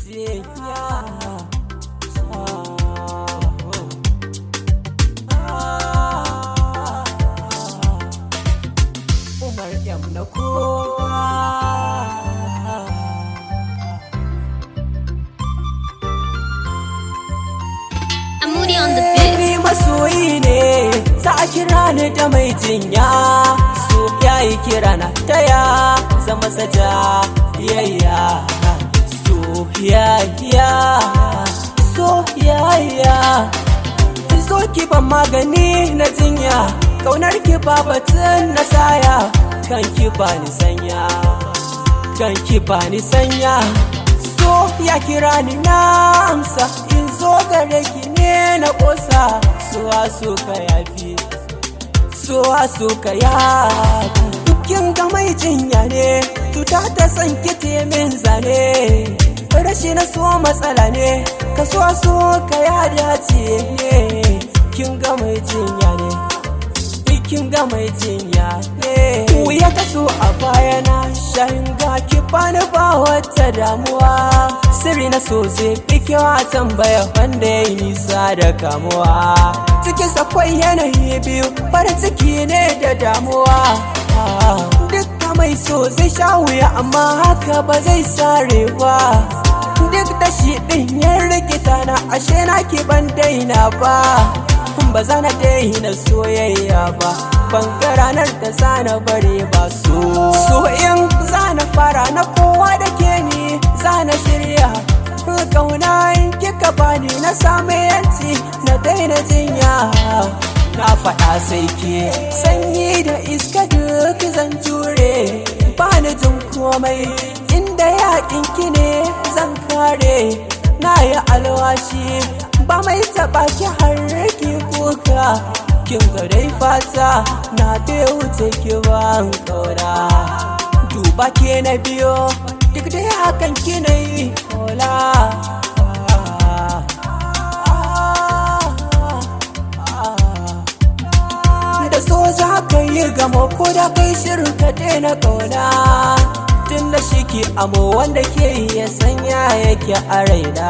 jinya. Umar M na kowa. Amuri on the beat. Ni masoyi ne, za a kira ni da mai jinya. So yayi kira na taya, zama saja yayya. Soyayya zo ki ban magani na jinya, kaunar ki ba batun na saya, kan ki ba ni sanya, kan ki ba ni sanya. So ya kira ni na amsa, in zo gare ki ne na kosa. So ka yafi, so ka yafi. Kin ga mai jinya ne, cuta ta san ki min zane. Rashi na so matsala ne, ka so ka ya dace ne. Kin ga mai jinya ne, kin ga mai jinya ne. Wuya ka so a baya na shayin ga ki bani ba wata damuwa. Sirri na so zai fi kyawa tambaya wanda ya yi nisa da kamuwa. Cikin sakwai yanayi biyu, farin ciki ne da damuwa. Duk mai so zai sha wuya amma haka ba zai sare ba. Duk da shi ɗin ya rikita na ashe na ki ban daina ba. Ba za na daina soyayya ba, ban ga ranar da za na bare ba. So in za na fara na kowa da ke ni za na shirya. Kauna in kika bani na samu yanci na daina jinya. Na faɗa sai ke sanyi da iska duk zan jure. Bani jin komai inda yaƙin ki ne zan kare. Na yi alwashi ba mai taɓa ki har ki kuka. Kin ga dai fata na bai wuce ki ban kauna. Duba ke na biyo duk dai hakan ki na yi kola. Da so za ka yi gamo ko da kai shirin ka daina kauna. Tun da shi ke amo wanda ke iya sanya yake a raina.